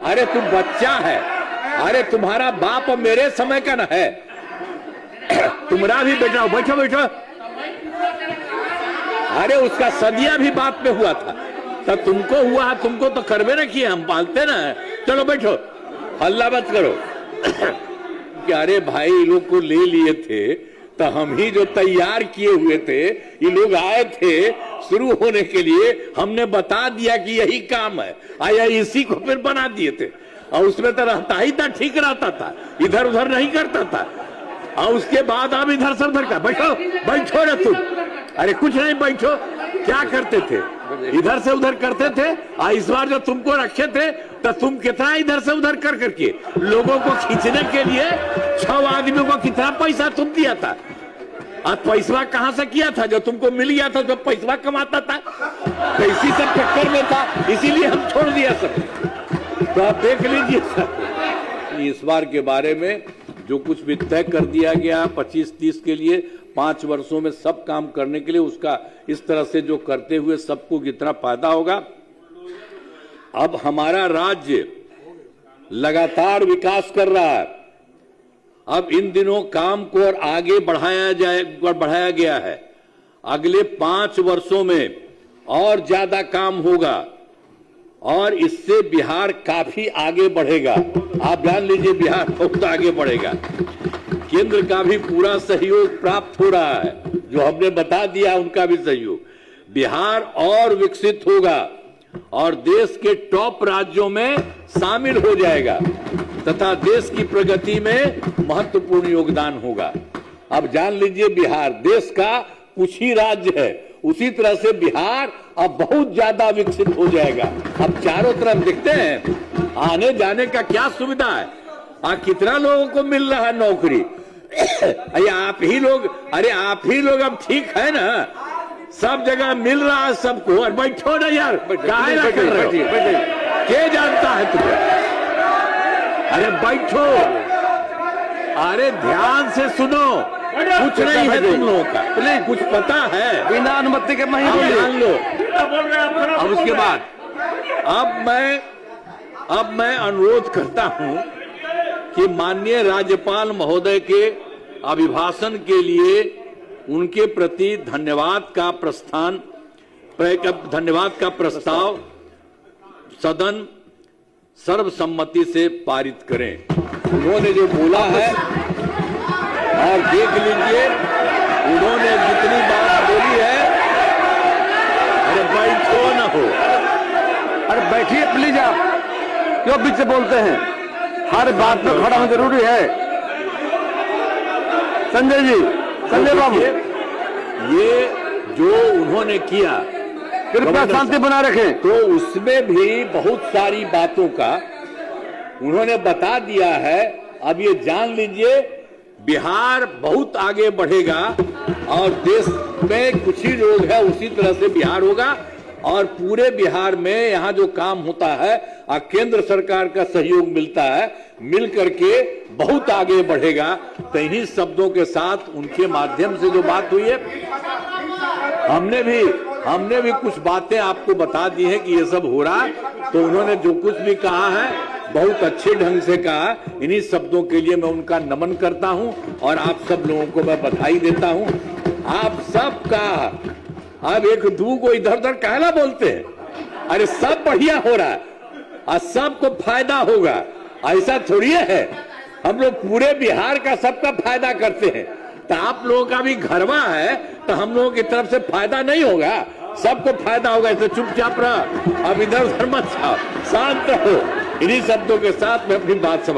अरे तू बच्चा है, अरे तुम्हारा बाप मेरे समय का न है, तुम्हारा भी बेटा। बैठो बैठो। अरे उसका सदिया भी बाप पे हुआ था, तो तुमको हुआ, तुमको तो करवे न किए, हम पालते ना। चलो बैठो, हल्ला मत करो। कि अरे भाई लोग को ले लिए थे तो हम ही जो तैयार किए हुए थे, ये लोग आए थे शुरू होने के लिए, हमने बता दिया कि यही काम है, आया इसी को फिर बना दिए थे। और उसमें तो रहता ही था, ठीक रहता था, इधर उधर नहीं करता था। और उसके बाद अब इधर से उधर का। बैठो बैठो ना तुम। अरे कुछ नहीं, बैठो। क्या करते थे, इधर से उधर करते थे। और इस बार जो तुमको रखे थे तो तुम कितना इधर से उधर कर करके लोगों को खींचने के लिए 6 आदमियों को कितना पैसा तुम दिया था। और पैसा कहां से किया था, जो तुमको मिल गया था, जो पैसा कमाता था, तो इसी सब चक्कर में था, इसीलिए हम छोड़ दिया सब। तो आप देख लीजिए सर, इस बार के बारे में जो कुछ भी तय कर दिया गया 25-30 के लिए, 5 वर्षों में सब काम करने के लिए, उसका इस तरह से जो करते हुए सबको कितना फायदा होगा। अब हमारा राज्य लगातार विकास कर रहा है। अब इन दिनों काम को और आगे बढ़ाया गया है। अगले 5 वर्षों में और ज्यादा काम होगा और इससे बिहार काफी आगे बढ़ेगा। आप जान लीजिए, बिहार बहुत आगे बढ़ेगा। केंद्र का भी पूरा सहयोग प्राप्त हो रहा है, जो हमने बता दिया उनका भी सहयोग। बिहार और विकसित होगा और देश के टॉप राज्यों में शामिल हो जाएगा तथा देश की प्रगति में महत्वपूर्ण योगदान होगा। अब जान लीजिए, बिहार देश का कुछ ही राज्य है, उसी तरह से बिहार अब बहुत ज्यादा विकसित हो जाएगा। अब चारों तरफ देखते हैं आने जाने का क्या सुविधा है, कितना लोगों को मिल रहा है नौकरी। अरे आप ही लोग अब ठीक है ना, सब जगह मिल रहा है सबको। और बैठो ना यार, काहे ना कर रहे हो? क्या जानता है तुम्हें? अरे बैठो, अरे ध्यान से सुनो, कुछ नहीं है तुम लोगों का, प्लीज कुछ पता है, बिना अनुमति के नहीं मान लो। अब उसके बाद अब मैं अनुरोध करता हूं कि माननीय राज्यपाल महोदय के अभिभाषण के लिए उनके प्रति धन्यवाद का प्रस्ताव सदन सर्वसम्मति से पारित करें। उन्होंने जो बोला है, और देख लीजिए उन्होंने जितनी बात बोली है। अरे बैठो ना हो, अरे बैठिए प्लीज, आप क्यों बीच से बोलते हैं? हर बात में खड़ा होना जरूरी है। संजय जी, संजय बाबू, ये जो उन्होंने किया, कृपया शांति बना रखें। तो उसमें भी बहुत सारी बातों का उन्होंने बता दिया है। अब ये जान लीजिए, बिहार बहुत आगे बढ़ेगा और देश में कुछ ही लोग हैं, उसी तरह से बिहार होगा। और पूरे बिहार में यहाँ जो काम होता है और केंद्र सरकार का सहयोग मिलता है, मिल करके बहुत आगे बढ़ेगा। तो इन्हीं शब्दों के साथ उनके माध्यम से जो बात हुई है, हमने भी कुछ बातें आपको बता दी है कि ये सब हो रहा। तो उन्होंने जो कुछ भी कहा है बहुत अच्छे ढंग से कहा। इन्हीं शब्दों के लिए मैं उनका नमन करता हूं और आप सब लोगों को मैं बधाई देता हूं। आप सबका अब एक दू को इधर उधर कहला बोलते हैं, अरे सब बढ़िया हो रहा है और सबको फायदा होगा, ऐसा थोड़ी है। हम लोग पूरे बिहार का सबका फायदा करते हैं। तो आप लोगों का भी घरवा है, तो हम लोगों की तरफ से फायदा नहीं होगा, सबको फायदा होगा। इसलिए चुपचाप रह, अब इधर उधर मत जाओ, शांत रहो। इन्हीं शब्दों के साथ मैं अपनी बात समाप्त